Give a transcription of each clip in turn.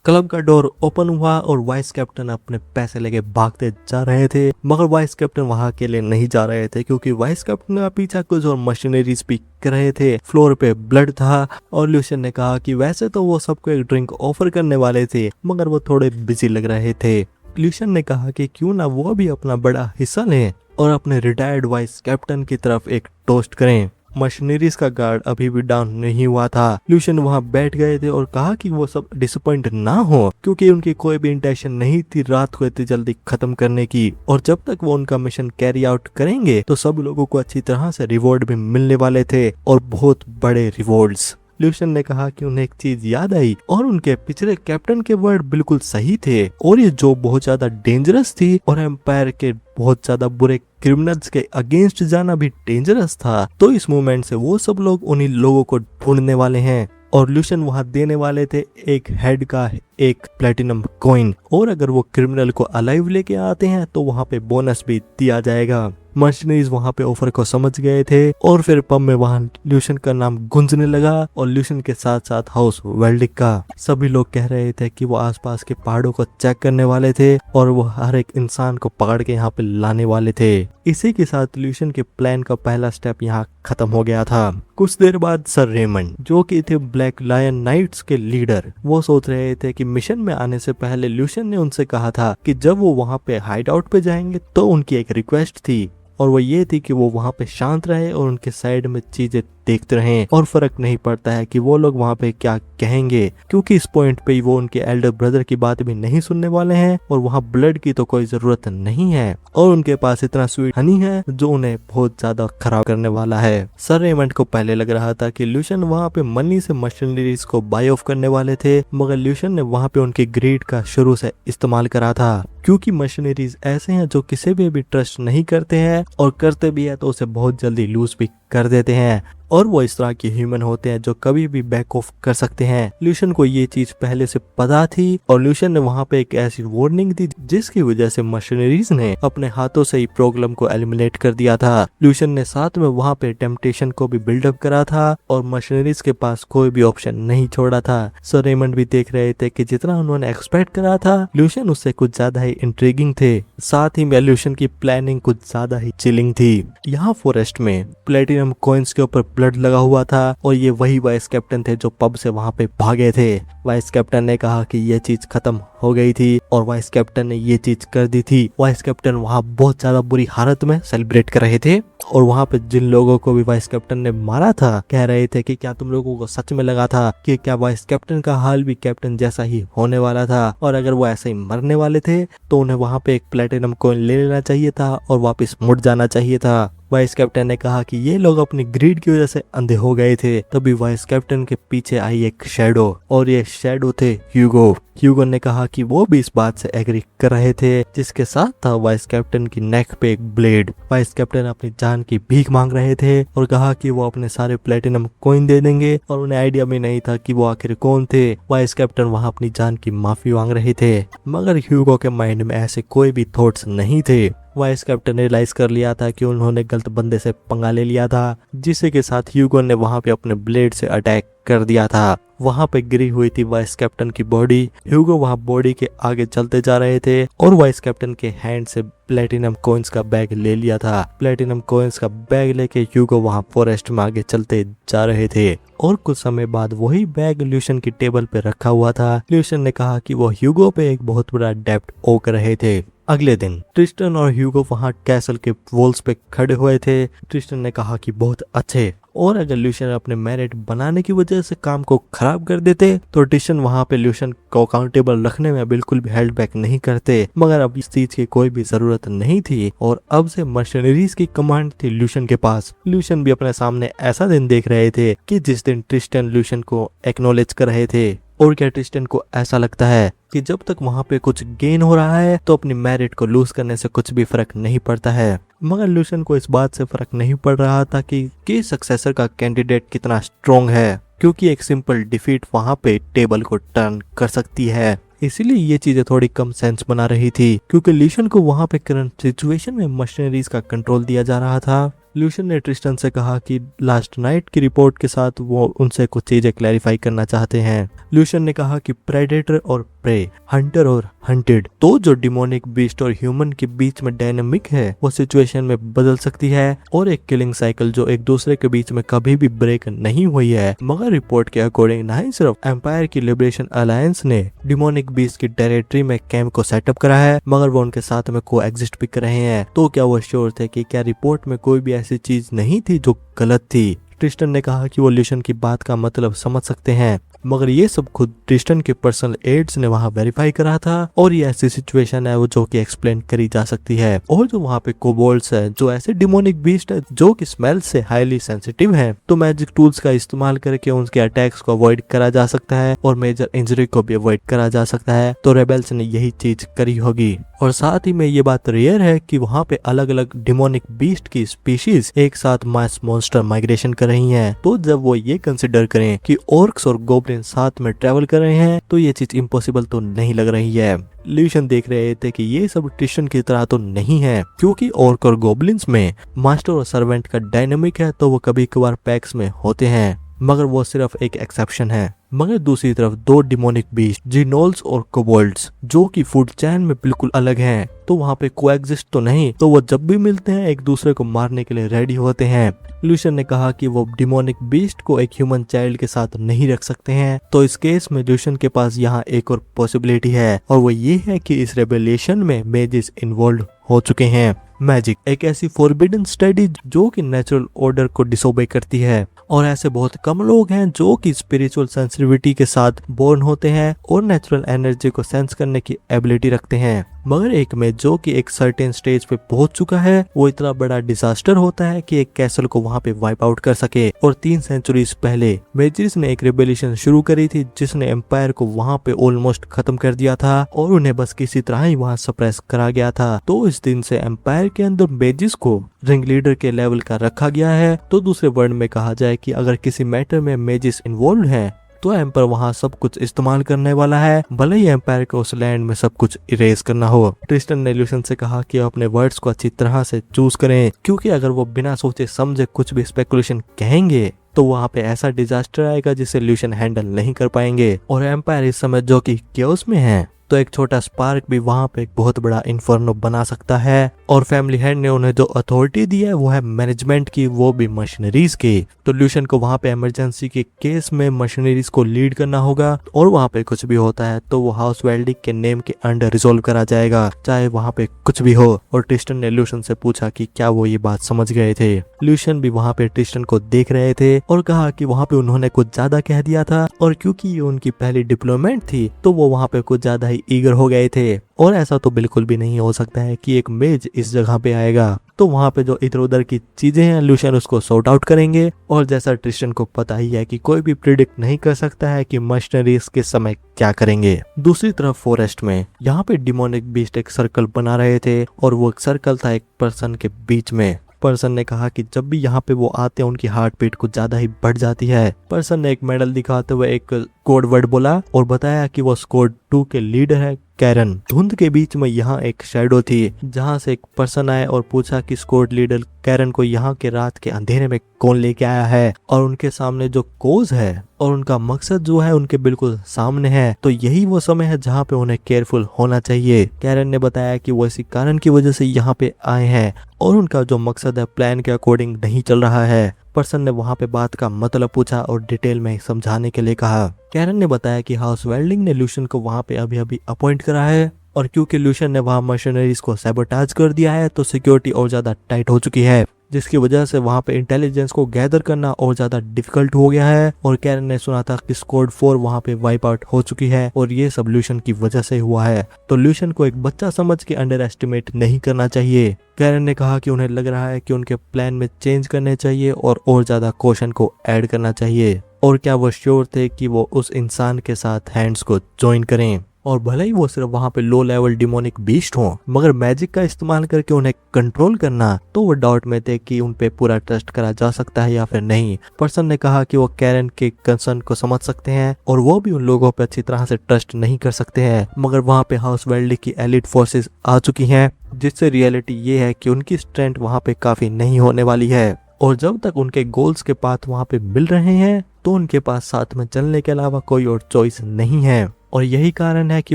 Club का door open हुआ और वाइस कैप्टन अपने पैसे लेके भागते जा रहे थे, मगर वाइस कैप्टन वहां अकेले नहीं जा रहे थे क्योंकि वाइस कैप्टन का पीछा कुछ और मशीनरीज भी कर रहे थे। फ्लोर पे ब्लड था और ल्यूशियन ने कहा कि वैसे तो वो सबको एक ड्रिंक ऑफर करने वाले थे, मगर वो थोड़े बिजी लग रहे थे। ल्यूशियन ने कहा कि क्यों ना वो भी अपना बड़ा हिस्सा लें और अपने रिटायर्ड वाइस कैप्टन की तरफ एक टोस्ट करें। मशीनरीज का गार्ड अभी भी डाउन नहीं हुआ था। ल्यूशियन वहां बैठ गए थे और कहा कि वो सब डिसअपॉइंट ना हो क्योंकि उनकी कोई भी इंटेंशन नहीं थी रात को इतनी जल्दी खत्म करने की, और जब तक वो उनका मिशन कैरी आउट करेंगे तो सब लोगों को अच्छी तरह से रिवॉर्ड भी मिलने वाले थे और बहुत बड़े रिवॉर्ड्स। ल्यूशियन ने कहा कि उन्हें एक चीज याद आई और उनके पिछले कैप्टन के वर्ड बिल्कुल सही थे और ये जो बहुत ज्यादा डेंजरस थी और एम्पायर के बहुत ज्यादा बुरे क्रिमिनल्स के अगेंस्ट जाना भी डेंजरस था। तो इस मूवमेंट से वो सब लोग उन्हीं लोगों को ढूंढने वाले हैं और ल्यूशियन वहां देने वाले थे एक हेड का एक प्लेटिनम कॉइन, और अगर वो क्रिमिनल को अलाइव लेके आते हैं तो वहां पे बोनस भी दिया जाएगा। मर्चेंडाइज वहां पे ऑफर को समझ गए थे और फिर पब में वहां ल्यूशियन का नाम गूंजने लगा और ल्यूशियन के साथ साथ हाउस वेल्डिक का। सभी लोग कह रहे थे कि वो आसपास के पहाड़ों को चेक करने वाले थे और वो हर एक इंसान को पकड़ के यहाँ पे लाने वाले थे। इसी के साथ ल्यूशियन के प्लान का पहला स्टेप यहाँ खत्म हो गया था। कुछ देर बाद सर रेमंड, जो कि थे ब्लैक लायन नाइट्स के लीडर, वो सोच रहे थे कि मिशन में आने से पहले ल्यूशियन ने उनसे कहा था कि जब वो वहां पे हाइड आउट पे जाएंगे तो उनकी एक रिक्वेस्ट थी, और वो ये थी कि वो वहां पे शांत रहे और उनके साइड में चीजें देखते रहें और फर्क नहीं पड़ता है कि वो लोग वहां पे क्या कहेंगे, क्योंकि इस पॉइंट पे वो उनके एल्डर ब्रदर की बात भी नहीं सुनने वाले हैं और वहां ब्लड की तो कोई जरूरत नहीं है और उनके पास इतना स्वीट हनी है जो उन्हें बहुत ज्यादा खराब करने वाला है। सर रेमंड को पहले लग रहा था कि ल्यूशियन वहां पे मनी से मशीनरीज को बाय ऑफ करने वाले थे, मगर ल्यूशियन ने वहां पे उनकी ग्रीड का शुरू से इस्तेमाल करा था, क्योंकि मशीनरीज ऐसे हैं जो किसी भी ट्रस्ट नहीं करते हैं और करते भी है तो उसे बहुत जल्दी लूज भी कर देते हैं, और वो इस तरह के ह्यूमन होते हैं जो कभी भी बैक ऑफ कर सकते हैं। ल्यूशियन को ये चीज पहले से पता थी और ल्यूशियन ने वहां पे एक ऐसी वार्निंग दी जिसकी वजह से मशीनरीज ने अपने हाथों से ही प्रॉब्लम को एलिमिनेट कर दिया था। ल्यूशियन ने साथ में वहां पे टेम्पटेशन को भी बिल्डअप करा था और मशीनरीज के पास कोई भी ऑप्शन नहीं छोड़ा था। सर रेमंड भी देख रहे थे कि जितना उन्होंने एक्सपेक्ट करा था ल्यूशियन उससे कुछ ज्यादा ही इंट्रिगिंग थे, साथ ही में ल्यूशियन की प्लानिंग कुछ ज्यादा ही चिलिंग थी। यहाँ फॉरेस्ट में प्लेटिनम कॉइन्स के ऊपर ब्लड लगा हुआ था और ये वही वाइस कैप्टन थे जो पब से वहां पे भागे थे। वाइस कैप्टन ने कहा कि ये चीज खत्म हो गई थी और वाइस कैप्टन ने ये चीज कर दी थी। वाइस कैप्टन वहां बहुत ज्यादा बुरी हालत में सेलिब्रेट कर रहे थे और वहां पे जिन लोगों को भी वाइस कैप्टन ने मारा था कह रहे थे कि क्या तुम लोगों को सच में लगा था कि क्या वाइस कैप्टन का हाल भी कैप्टन जैसा ही होने वाला था, और अगर वो ऐसे ही मरने वाले थे तो उन्हें वहां पे एक प्लेटिनम कॉइन ले लेना चाहिए था और वापस मुड़ जाना चाहिए था। वाइस कैप्टन ने कहा कि ये लोग अपनी ग्रीड की वजह से अंधे हो गए थे। तभी वाइस कैप्टन के पीछे आई एक शैडो और ये शैडो थे ह्यूगो। ह्यूगो ने कहा कि वो भी इस बात से एग्री कर रहे थे, जिसके साथ था वाइस कैप्टन की नेक पे एक ब्लेड। वाइस कैप्टन अपनी जान की भीख मांग रहे थे और कहा कि वो अपने सारे प्लेटिनम कॉइन दे देंगे, और उन्हें आइडिया भी नहीं था कि वो आखिर कौन थे। वाइस कैप्टन वहां अपनी जान की माफी मांग रहे थे, मगर ह्यूगो के माइंड में ऐसे कोई भी थॉट्स नहीं थे। वाइस कैप्टन ने रियलाइज कर लिया था कि उन्होंने गलत बंदे से पंगा ले लिया था, जिसे के साथ ह्यूगो ने वहां पे अपने ब्लेड से अटैक कर दिया था। वहां पे गिरी हुई थी वाइस कैप्टन की बॉडी। ह्यूगो वहां बॉडी के आगे चलते जा रहे थे और वाइस कैप्टन के हैंड से प्लेटिनम कॉइन्स का बैग ले लिया था। प्लेटिनम कॉइन्स का बैग लेके ह्यूगो वहां फॉरेस्ट में आगे चलते जा रहे थे और कुछ समय बाद वही बैग ल्यूशियन की टेबल पे रखा हुआ था। ल्यूशियन ने कहा कि वो ह्यूगो पे एक बहुत बड़ा डेब्ट ओ कर रहे थे। अगले दिन ट्रिस्टन और ह्यूगो वहां कैसल के वॉल्स पे खड़े हुए थे। ट्रिस्टन ने कहा कि बहुत अच्छे, और अगर ल्यूशियन अपने मेरिट बनाने की वजह से काम को खराब कर देते तो ट्रिस्टन वहां पे ल्यूशियन को अकाउंटेबल रखने में बिल्कुल भी हेल्ड बैक नहीं करते, मगर अब इस चीज की कोई भी जरूरत नहीं थी और अब से मशीनरीज की कमांड थी ल्यूशियन के पास। ल्यूशियन भी अपने सामने ऐसा दिन देख रहे थे कि जिस दिन ट्रिस्टन ल्यूशियन को एक्नॉलेज कर रहे थे, और क्या ट्रिस्टन को ऐसा लगता है कि जब तक वहां पे कुछ गेन हो रहा है तो अपनी मैरिट को लूज करने से कुछ भी फर्क नहीं पड़ता है, मगर ल्यूशियन को इस बात से फर्क नहीं पड़ रहा था कि सक्सेसर का कैंडिडेट कितना स्ट्रॉन्ग है, क्योंकि एक सिंपल डिफीट वहां पे टेबल को टर्न कर सकती है। इसीलिए ये चीजें थोड़ी कम सेंस बना रही थी, क्योंकि ल्यूशियन को वहां पे करंट सिचुएशन में मशीनरीज का कंट्रोल दिया जा रहा था ल्यूशन ने ट्रिस्टन से कहा कि लास्ट नाइट की रिपोर्ट के साथ वो उनसे कुछ चीजें क्लैरिफाई करना चाहते हैं। ल्यूशन ने कहा कि प्रेडेटर और प्रे, हंटर और हंटेड, तो जो डिमोनिक बीस्ट और ह्यूमन के बीच में डायनामिक है वो सिचुएशन में बदल सकती है, और एक किलिंग साइकिल जो एक दूसरे के बीच में कभी भी ब्रेक नहीं हुई है। मगर रिपोर्ट के अकॉर्डिंग ना ही सिर्फ एम्पायर की लिबरेशन अलायंस ने डिमोनिक बीस्ट की टेरिटरी में कैंप को सेटअप करा है, मगर वो उनके साथ में को एग्जिस्ट भी कर रहे हैं। तो क्या वो श्योर थे कि क्या रिपोर्ट में कोई भी ऐसी चीज नहीं थी जो गलत थी? ट्रिस्टन ने कहा कि वो ल्यूशन की बात का मतलब समझ सकते हैं, मगर ये सब खुद ट्रिस्टन के पर्सनल एड्स ने वहां वेरीफाई करा था, और ये ऐसी सिचुएशन है वो जो कि एक्सप्लेन करी जा सकती है। और जो वहां पे कोबोल्ड्स है जो ऐसे डिमोनिक बीस्ट है जो कि स्मेल से हाईली सेंसिटिव है, तो मैजिक टूल्स का इस्तेमाल करके उनके अटैक्स को अवॉइड करा जा सकता है और मेजर इंजरी को भी अवॉइड करा जा सकता है। तो रेबल्स ने यही चीज करी होगी। और साथ ही में ये बात रेयर है कि वहाँ पे अलग अलग डिमोनिक बीस्ट की स्पीशीज एक साथ मास मॉन्स्टर माइग्रेशन कर रही हैं। तो जब वो ये कंसिडर करें कि ऑर्क्स और गोब्लिन साथ में ट्रेवल कर रहे हैं, तो ये चीज इम्पॉसिबल तो नहीं लग रही है। ल्यूशन देख रहे थे कि ये सब ट्रिस्टन की तरह तो नहीं है, क्योंकि ऑर्क और गोब्लिन्स में मास्टर और सर्वेंट का डायनामिक है, तो वो कभी कभार पैक्स में होते हैं, मगर वो सिर्फ एक एक्सेप्शन है। मगर दूसरी तरफ दो डिमोनिक बीस्ट जिनोल्स और कोबोल्ड्स जो कि फूड चैन में बिल्कुल अलग हैं, तो वहाँ पे कोएग्जिस्ट तो नहीं, तो वो जब भी मिलते हैं एक दूसरे को मारने के लिए रेडी होते हैं। ल्यूशन ने कहा कि वो डिमोनिक बीस्ट को एक ह्यूमन चाइल्ड के साथ नहीं रख सकते हैं। तो इस केस में ल्यूशन के पास यहाँ एक और पॉसिबिलिटी है, और वो ये है कि इस रेबेलिएशन में मेजिस इन्वॉल्व हो चुके हैं। मैजिक एक ऐसी फॉरबिडन स्टडी जो कि नेचुरल ऑर्डर को डिसोबे करती है, और ऐसे बहुत कम लोग हैं जो कि स्पिरिचुअल सेंसिटिविटी के साथ बोर्न होते हैं और नेचुरल एनर्जी को सेंस करने की एबिलिटी रखते हैं। मगर एक में जो कि एक सर्टेन स्टेज पे पहुंच चुका है, वो इतना बड़ा डिजास्टर होता है कि एक कैसल को वहां पे वाइप आउट कर सके। और 3 सेंचुरीज पहले मेजिस ने एक रेबेलिएशन शुरू करी थी जिसने एम्पायर को वहां पे ऑलमोस्ट खत्म कर दिया था, और उन्हें बस किसी तरह ही वहां सप्रेस करा गया था। तो इस दिन से एम्पायर के अंदर मेजिस को रिंग लीडर के लेवल का रखा गया है। तो दूसरे वर्ड में कहा जाए कि अगर किसी मैटर में मेजिस इन्वॉल्व है, तो एम्पायर वहां सब कुछ इस्तेमाल करने वाला है, भले ही एम्पायर को उस लैंड में सब कुछ इरेज करना हो। ट्रिस्टन ने ल्यूशन से कहा कि अपने वर्ड्स को अच्छी तरह से चूज करें, क्योंकि अगर वो बिना सोचे समझे कुछ भी स्पेकुलेशन कहेंगे तो वहाँ पे ऐसा डिजास्टर आएगा जिसे ल्यूशन हैंडल नहीं कर पाएंगे। और एम्पायर इस समय जो कि केओस में है, तो एक छोटा स्पार्क भी वहां पे एक बहुत बड़ा इन्फर्नो बना सकता है। और फैमिली हेड ने उन्हें जो अथॉरिटी दी है वो है मैनेजमेंट की, वो भी मशीनरीज की। तो ल्यूशन को वहां पे इमरजेंसी के केस में मशीनरीज को लीड करना होगा, और वहां पे कुछ भी होता है तो वो हाउस वेल्डिंग के नेम के अंडर रिजोल्व करा जाएगा, चाहे वहां पे कुछ भी हो। और ट्रिस्टन ने ल्यूशन से पूछा कि क्या वो ये बात समझ गए थे। ल्यूशन भी वहां पे ट्रिस्टन को देख रहे थे और कहा कि वहां पे उन्होंने कुछ ज्यादा कह दिया था, और क्योंकि ये उनकी पहली डिप्लोमेट थी तो वो वहां पे कुछ ज्यादा ही ईगर हो गए थे। और ऐसा तो बिल्कुल भी नहीं हो सकता है कि एक मेज इस जगह पे आएगा। तो वहां पे जो इधर उधर की चीजें हैं ल्यूशन उसको सॉर्ट आउट करेंगे। और जैसा ट्रिस्टन को पता ही है कि कोई भी प्रिडिक्ट नहीं कर सकता है कि मशीनरीज के समय क्या करेंगे। दूसरी तरफ फॉरेस्ट में यहाँ पे डिमोनिक बीस्ट एक सर्कल बना रहे थे, और वो एक सर्कल था एक पर्सन के बीच में। पर्सन ने कहा कि जब भी यहाँ पे वो आते हैं उनकी हार्ट बीट कुछ ज्यादा ही बढ़ जाती है। पर्सन ने एक मेडल दिखाते हुए एक कोड वर्ड बोला और बताया कि वो स्क्वाड 2 के लीडर है कैरन। धुंध के बीच में यहाँ एक शैडो थी, जहाँ से एक पर्सन आया और पूछा कि स्क्वाड लीडर कैरन को यहाँ के रात के अंधेरे में कौन लेके आया है, और उनके सामने जो कोज है और उनका मकसद जो है उनके बिल्कुल सामने है। तो यही वो समय है जहाँ पे उन्हें केयरफुल होना चाहिए। कैरन ने बताया कि वो इसी कारण की वजह से यहाँ पे आए हैं, और उनका जो मकसद है प्लान के अकॉर्डिंग नहीं चल रहा है। पर्सन ने वहाँ पे बात का मतलब पूछा और डिटेल में समझाने के लिए कहा। कैरन ने बताया कि हाउस वेल्डिंग ने ल्यूशन को वहाँ पे अभी अभी अपॉइंट करा है, और क्योंकि ल्यूशन ने वहाँ मशीनरीज को सैबोटाज कर दिया है तो सिक्योरिटी और ज्यादा टाइट हो चुकी है, जिसकी वजह से वहाँ पे इंटेलिजेंस को गैदर करना और ज्यादा डिफिकल्ट हो गया है। और कैरन ने सुना था कि स्क्वाड 4 वहाँ पे वाइप आउट हो चुकी है, और ये सब ल्यूशन की वजह से हुआ है। तो ल्यूशन को एक बच्चा समझ के अंडर एस्टिमेट नहीं करना चाहिए। कैरन ने कहा कि उन्हें लग रहा है कि उनके प्लान में चेंज करने चाहिए और ज्यादा क्वेश्चन को ऐड करना चाहिए। और क्या वो श्योर थे कि वो उस इंसान के साथ हैंड्स को ज्वाइन करें। और भले ही वो सिर्फ वहाँ पे लो लेवल डिमोनिक बीस्ट हो, मगर मैजिक का इस्तेमाल करके उन्हें कंट्रोल करना, तो वो डाउट में थे कि उन पे पूरा ट्रस्ट करा जा सकता है या फिर नहीं। पर्सन ने कहा कि वो कैरन के कंसर्न को समझ सकते हैं और वो भी उन लोगों पे अच्छी तरह से ट्रस्ट नहीं कर सकते हैं, मगर वहाँ पे हाउस वेल्डी की एलिट फोर्सेस आ चुकी हैं, जिससे रियलिटी ये है कि उनकी स्ट्रेंथ वहाँ पे काफी नहीं होने वाली है। और जब तक उनके गोल्स के पाथ वहाँ पे मिल रहे हैं तो उनके पास साथ में चलने के अलावा कोई और चॉइस नहीं है, और यही कारण है कि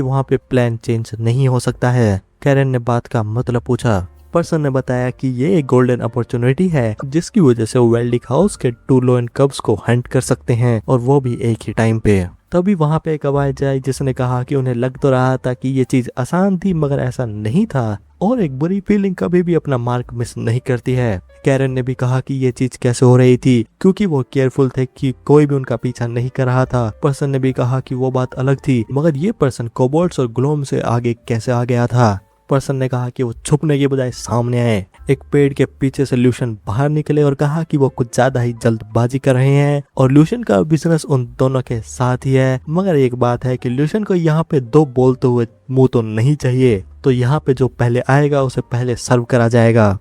वहाँ पे प्लान चेंज नहीं हो सकता है। कैरन ने बात का मतलब पूछा। पर्सन ने बताया कि ये एक गोल्डन अपॉर्चुनिटी है जिसकी वजह से वो वेल्डिक हाउस के 2 लोएन कब्स को हंट कर सकते हैं, और वो भी एक ही टाइम पे। तभी वहाँ पे एक आवाज आई जिसने कहा कि उन्हें लग तो रहा था कि ये चीज आसान थी, मगर ऐसा नहीं था, और एक बुरी फीलिंग कभी भी अपना मार्क मिस नहीं करती है। कैरन ने भी कहा कि ये चीज कैसे हो रही थी, क्योंकि वो केयरफुल थे कि कोई भी उनका पीछा नहीं कर रहा था। पर्सन ने भी कहा कि वो बात अलग थी, मगर ये पर्सन कोबोल्ड्स और ग्लोम से आगे कैसे आ गया था। पर्सन ने कहा कि वो छुपने के बजाय सामने आए, एक पेड़ के पीछे से ल्यूशन बाहर निकले और कहा कि वो कुछ ज्यादा ही जल्दबाजी कर रहे हैं और ल्यूशन का बिजनेस उन दोनों के साथ ही है। मगर एक बात है कि ल्यूशन को यहाँ पे 2 बोलते हुए मुंह तो नहीं चाहिए, तो यहाँ पे जो पहले आएगा उसे पहले सर्व करा जाएगा।